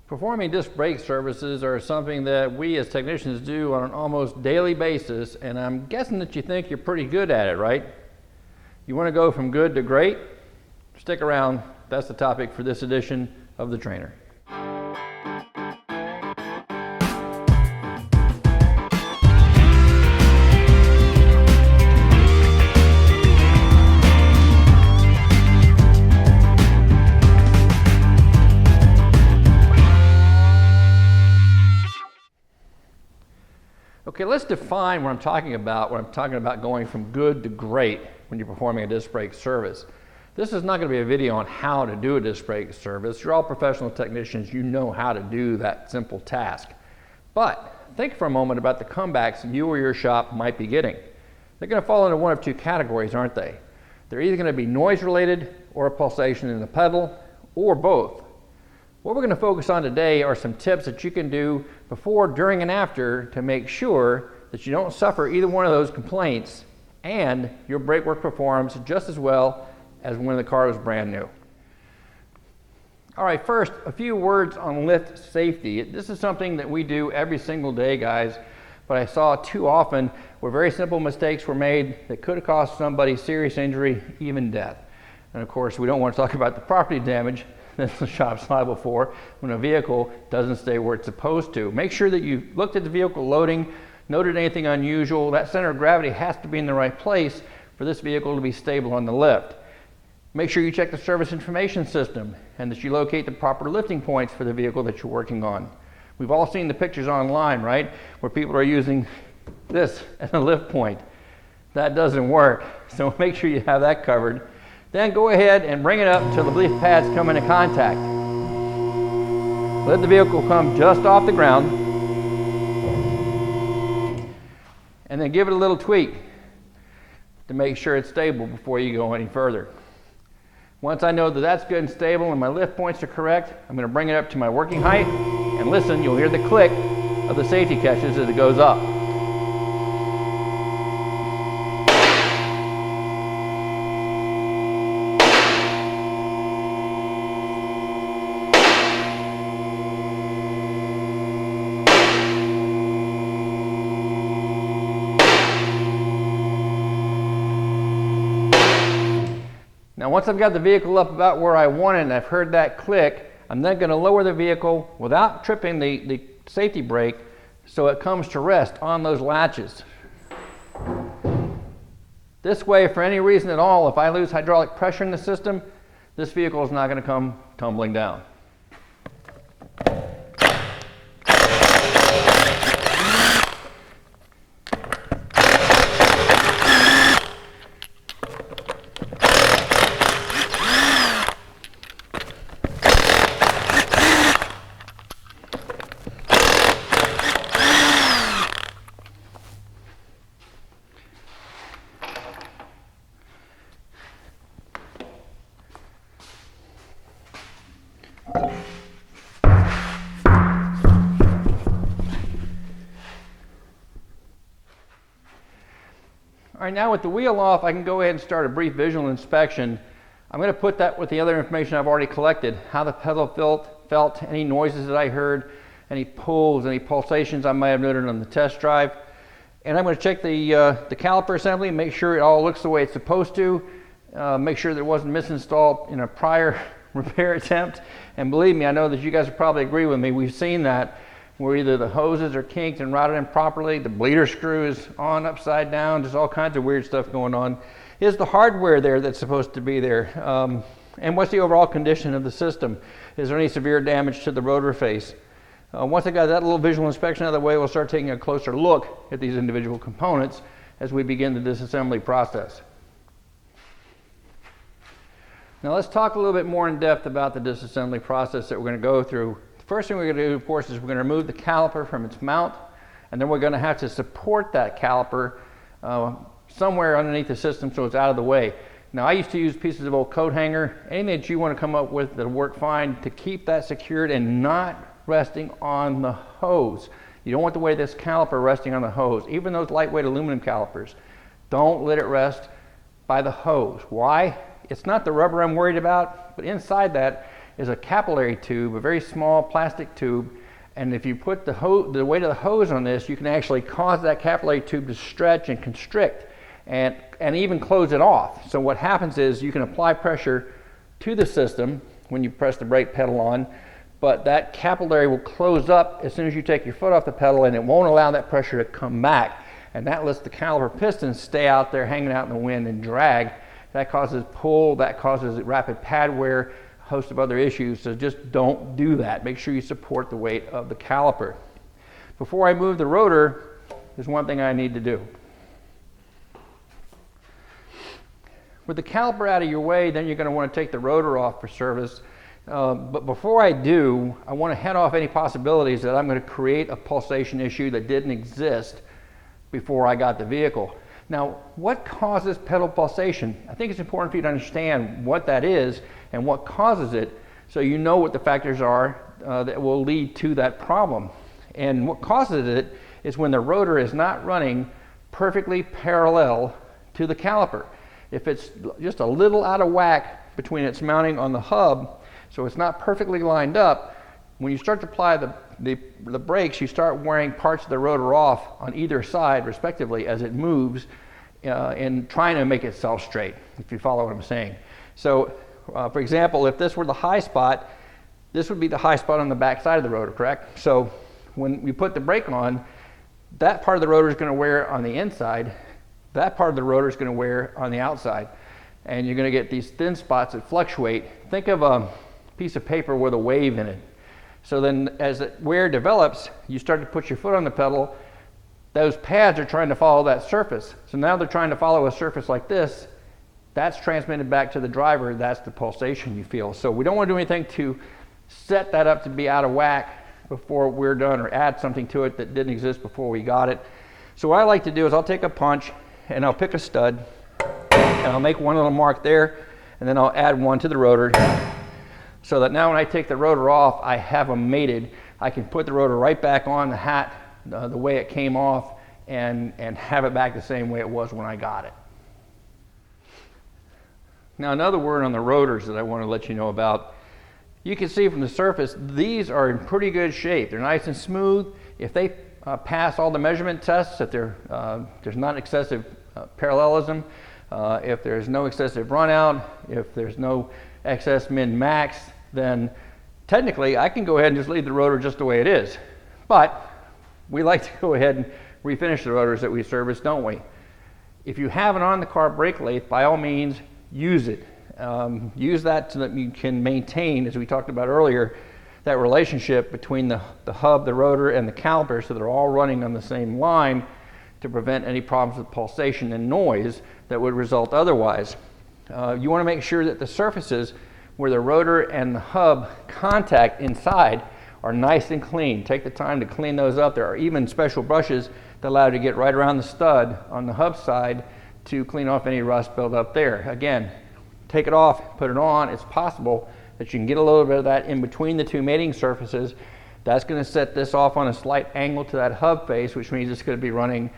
Performing disc brake services are something that we as technicians do on an almost daily basis, and I'm guessing that you think you're pretty good at it, right? You want to go from good to great? Stick around. That's the topic for this edition of The Trainer. Okay, let's define what I'm talking about when I'm talking about going from good to great when you're performing a disc brake service. This is not going to be a video on how to do a disc brake service. You're all professional technicians. You know how to do that simple task. But think for a moment about the comebacks you or your shop might be getting. They're going to fall into one of two categories, aren't they? They're either going to be noise related or a pulsation in the pedal, or both. What we're going to focus on today are some tips that you can do before, during, and after to make sure that you don't suffer either one of those complaints and your brake work performs just as well as when the car was brand new. All right, first, a few words on lift safety. This is something that we do every single day, guys, but I saw too often where very simple mistakes were made that could have cost somebody serious injury, even death. And of course, we don't want to talk about the property damage that the shop's liable for when a vehicle doesn't stay where it's supposed to. Make sure that you looked at the vehicle loading, noted anything unusual. That center of gravity has to be in the right place for this vehicle to be stable on the lift. Make sure you check the service information system and that you locate the proper lifting points for the vehicle that you're working on. We've all seen the pictures online, right? Where people are using this as a lift point. That doesn't work, so make sure you have that covered. Then go ahead and bring it up until the lift pads come into contact. Let the vehicle come just off the ground, and then give it a little tweak to make sure it's stable before you go any further. Once I know that that's good and stable and my lift points are correct, I'm going to bring it up to my working height, and listen, you'll hear the click of the safety catches as it goes up. Now, once I've got the vehicle up about where I want it and I've heard that click, I'm then going to lower the vehicle without tripping the safety brake so it comes to rest on those latches. This way, for any reason at all, if I lose hydraulic pressure in the system, this vehicle is not going to come tumbling down. All right, now with the wheel off, I can go ahead and start a brief visual inspection. I'm going to put that with the other information I've already collected, how the pedal felt, any noises that I heard, any pulls, any pulsations I might have noted on the test drive. And I'm going to check the caliper assembly, make sure it all looks the way it's supposed to, make sure that it wasn't misinstalled in a prior repair attempt. And believe me, I know that you guys will probably agree with me. We've seen that where either the hoses are kinked and routed improperly, the bleeder screw is on upside down, just all kinds of weird stuff going on. Is the hardware there that's supposed to be there? And what's the overall condition of the system? Is there any severe damage to the rotor face? Once I got that little visual inspection out of the way, we'll start taking a closer look at these individual components as we begin the disassembly process. Now let's talk a little bit more in depth about the disassembly process that we're going to go through. First thing we're going to do, of course, is we're going to remove the caliper from its mount, and then we're going to have to support that caliper somewhere underneath the system so it's out of the way. Now, I used to use pieces of old coat hanger, anything that you want to come up with that'll work fine to keep that secured and not resting on the hose. You don't want the weight of this caliper resting on the hose. Even those lightweight aluminum calipers, don't let it rest by the hose. Why? It's not the rubber I'm worried about, but inside that is a capillary tube, a very small plastic tube. And if you put the weight of the hose on this, you can actually cause that capillary tube to stretch and constrict and even close it off. So what happens is you can apply pressure to the system when you press the brake pedal on, but that capillary will close up as soon as you take your foot off the pedal, and it won't allow that pressure to come back. And that lets the caliper piston stay out there hanging out in the wind and drag. That causes pull, that causes rapid pad wear, a host of other issues. So just don't do that. Make sure you support the weight of the caliper. Before I move the rotor, there's one thing I need to do. With the caliper out of your way, then you're going to want to take the rotor off for service. But before I do, I want to head off any possibilities that I'm going to create a pulsation issue that didn't exist before I got the vehicle. Now, what causes pedal pulsation? I think it's important for you to understand what that is and what causes it, so you know what the factors are that will lead to that problem. And what causes it is when the rotor is not running perfectly parallel to the caliper. If it's just a little out of whack between its mounting on the hub, so it's not perfectly lined up, when you start to apply the brakes, you start wearing parts of the rotor off on either side, respectively, as it moves in trying to make itself straight, if you follow what I'm saying. So, for example, if this were the high spot, this would be the high spot on the back side of the rotor, correct? So when we put the brake on, that part of the rotor is going to wear on the inside, that part of the rotor is going to wear on the outside, and you're going to get these thin spots that fluctuate. Think of a piece of paper with a wave in it. So then as the wear develops, you start to put your foot on the pedal, those pads are trying to follow that surface. So now they're trying to follow a surface like this. That's transmitted back to the driver. That's the pulsation you feel. So we don't want to do anything to set that up to be out of whack before we're done, or add something to it that didn't exist before we got it. So what I like to do is I'll take a punch and I'll pick a stud and I'll make one little mark there, and then I'll add one to the rotor, so that now when I take the rotor off, I have them mated. I can put the rotor right back on the hat the way it came off, and have it back the same way it was when I got it. Now, another word on the rotors that I want to let you know about. You can see from the surface, these are in pretty good shape. They're nice and smooth. If they pass all the measurement tests, that there's not excessive parallelism, if there's no excessive run out, if there's no excess min-max, then technically I can go ahead and just leave the rotor just the way it is. But we like to go ahead and refinish the rotors that we service, don't we? If you have an on-the-car brake lathe, by all means, use it. Use that so that you can maintain, as we talked about earlier, that relationship between the hub, the rotor, and the caliper, so they're all running on the same line to prevent any problems with pulsation and noise that would result otherwise. You want to make sure that the surfaces where the rotor and the hub contact inside are nice and clean. Take the time to clean those up. There are even special brushes that allow you to get right around the stud on the hub side to clean off any rust buildup there. Again, take it off, put it on. It's possible that you can get a little bit of that in between the two mating surfaces. That's going to set this off on a slight angle to that hub face, which means it's going to be running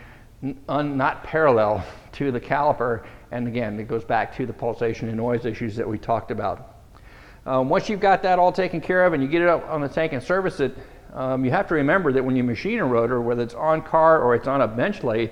not parallel to the caliper. And again, it goes back to the pulsation and noise issues that we talked about. Once you've got that all taken care of and you get it up on the tank and service it, you have to remember that when you machine a rotor, whether it's on car or it's on a bench lathe,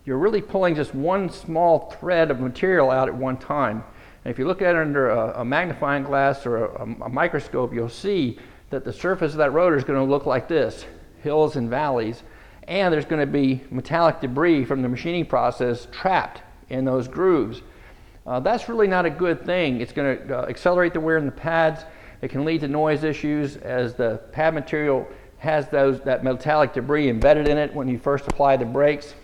you're really pulling just one small thread of material out at one time. And if you look at it under a magnifying glass or a microscope, you'll see that the surface of that rotor is going to look like this, hills and valleys, and there's going to be metallic debris from the machining process trapped in those grooves. That's really not a good thing. It's going to accelerate the wear in the pads. It can lead to noise issues as the pad material has that metallic debris embedded in it when you first apply the brakes.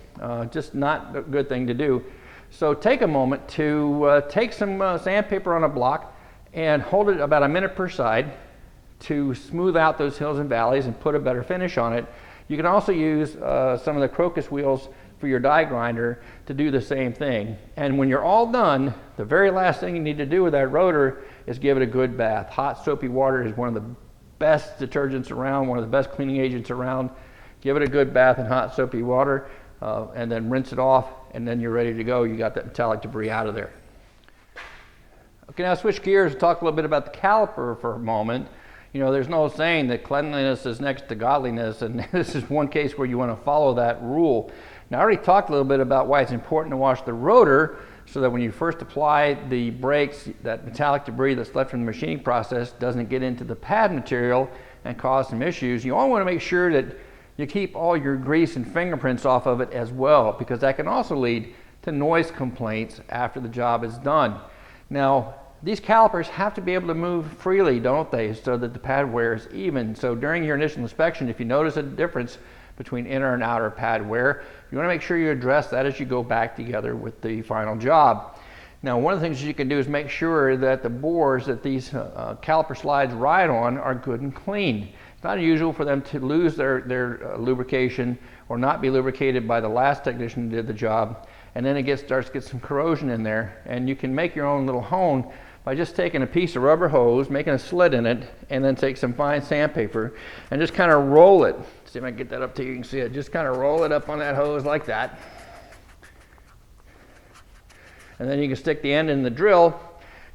Just not a good thing to do. So take a moment to take some sandpaper on a block and hold it about a minute per side to smooth out those hills and valleys and put a better finish on it. You can also use some of the crocus wheels for your die grinder to do the same thing. And when you're all done, the very last thing you need to do with that rotor is give it a good bath. Hot soapy water is one of the best detergents around, one of the best cleaning agents around. Give it a good bath in hot soapy water and then rinse it off, and then you're ready to go. You got that metallic debris out of there. Okay, now switch gears and talk a little bit about the caliper for a moment. You know, there's no saying that cleanliness is next to godliness, and this is one case where you want to follow that rule. Now, I already talked a little bit about why it's important to wash the rotor, so that when you first apply the brakes, that metallic debris that's left from the machining process doesn't get into the pad material and cause some issues. You all want to make sure that you keep all your grease and fingerprints off of it as well, because that can also lead to noise complaints after the job is done. Now, these calipers have to be able to move freely, don't they, so that the pad wear is even. So during your initial inspection, if you notice a difference between inner and outer pad wear, you want to make sure you address that as you go back together with the final job. Now, one of the things you can do is make sure that the bores that these caliper slides ride on are good and clean. It's not unusual for them to lose their lubrication or not be lubricated by the last technician who did the job, and then it starts to get some corrosion in there. And you can make your own little hone by just taking a piece of rubber hose, making a slit in it, and then take some fine sandpaper and just kind of roll it. See if I can get that up to you, you can see it. Just kind of roll it up on that hose like that. And then you can stick the end in the drill,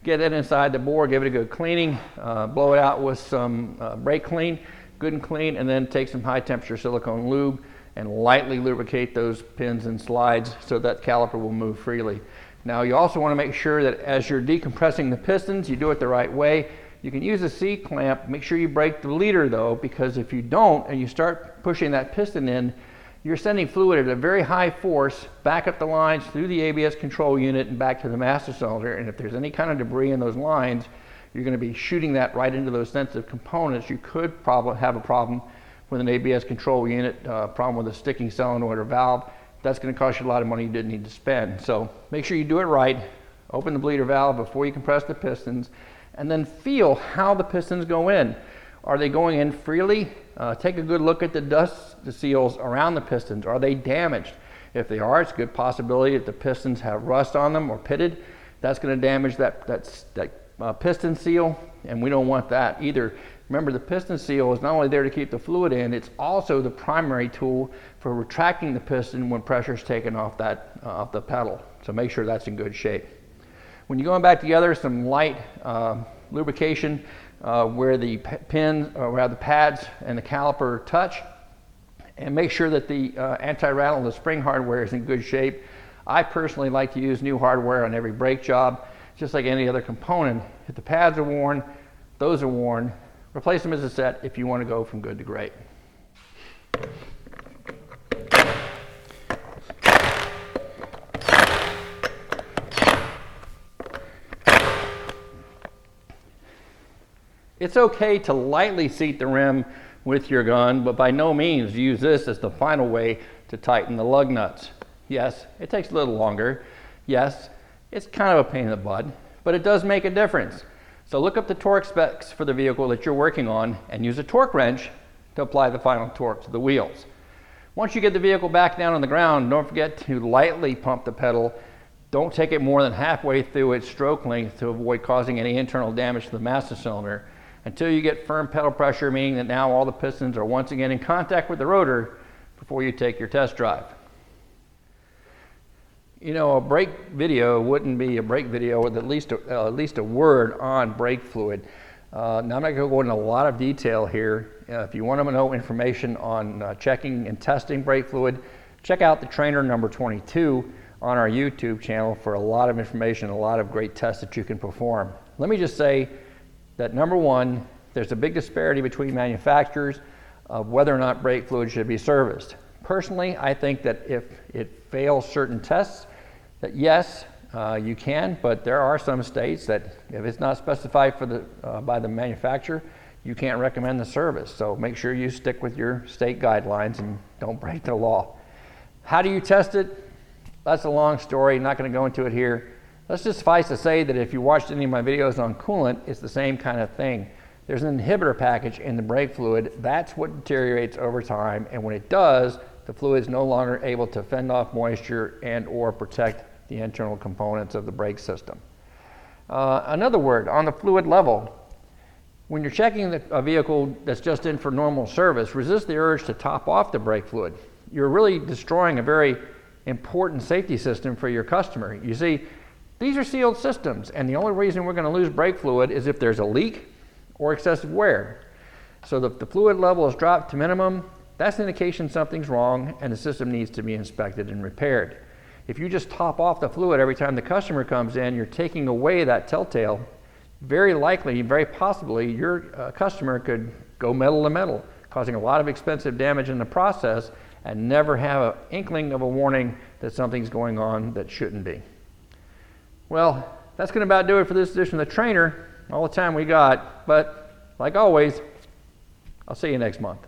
get it inside the bore, give it a good cleaning, blow it out with some brake clean, good and clean, and then take some high temperature silicone lube and lightly lubricate those pins and slides so that caliper will move freely. Now, you also want to make sure that as you're decompressing the pistons, you do it the right way. You can use a C-clamp. Make sure you break the leader though, because if you don't and you start pushing that piston in, you're sending fluid at a very high force back up the lines through the ABS control unit and back to the master cylinder. And if there's any kind of debris in those lines, you're going to be shooting that right into those sensitive components. You could have a problem with an ABS control unit, problem with a sticking solenoid or valve. That's going to cost you a lot of money you didn't need to spend. So make sure you do it right. Open the bleeder valve before you compress the pistons, and then feel how the pistons go in. Are they going in freely? Take a good look at the dust seals around the pistons. Are they damaged? If they are, it's a good possibility that the pistons have rust on them or pitted. That's going to damage that piston seal, and we don't want that either. Remember, the piston seal is not only there to keep the fluid in, it's also the primary tool for retracting the piston when pressure is taken off the pedal. So make sure that's in good shape. When you're going back together, some light lubrication where the pins, or where the pads and the caliper touch, and make sure that the anti-rattle and the spring hardware is in good shape. I personally like to use new hardware on every brake job, just like any other component. If the pads are worn, those are worn. Replace them as a set if you want to go from good to great. It's okay to lightly seat the rim with your gun, but by no means use this as the final way to tighten the lug nuts. Yes, it takes a little longer. Yes, it's kind of a pain in the butt, but it does make a difference. So look up the torque specs for the vehicle that you're working on and use a torque wrench to apply the final torque to the wheels. Once you get the vehicle back down on the ground, don't forget to lightly pump the pedal. Don't take it more than halfway through its stroke length to avoid causing any internal damage to the master cylinder until you get firm pedal pressure, meaning that now all the pistons are once again in contact with the rotor before you take your test drive. You know, a brake video wouldn't be a brake video with at least a word on brake fluid. Now, I'm not going to go into a lot of detail here. If you want to know information on checking and testing brake fluid, check out the trainer number 22 on our YouTube channel for a lot of information, a lot of great tests that you can perform. Let me just say that number one, there's a big disparity between manufacturers of whether or not brake fluid should be serviced. Personally, I think that if it fails certain tests, that yes, you can, but there are some states that if it's not specified by the manufacturer, you can't recommend the service. So make sure you stick with your state guidelines and don't break the law. How do you test it? That's a long story, not going to go into it here. Let's just suffice to say that if you watched any of my videos on coolant, it's the same kind of thing. There's an inhibitor package in the brake fluid. That's what deteriorates over time, and when it does, the fluid is no longer able to fend off moisture and or protect the internal components of the brake system. Another word, on the fluid level, when you're checking a vehicle that's just in for normal service, resist the urge to top off the brake fluid. You're really destroying a very important safety system for your customer. You see, These are sealed systems, and the only reason we're going to lose brake fluid is if there's a leak or excessive wear. So the fluid level is dropped to minimum. That's an indication something's wrong and the system needs to be inspected and repaired. If you just top off the fluid every time the customer comes in, you're taking away that telltale. Very likely, very possibly, your customer could go metal to metal, causing a lot of expensive damage in the process and never have an inkling of a warning that something's going on that shouldn't be. Well, that's going to about do it for this edition of The Trainer. All the time we got, but like always, I'll see you next month.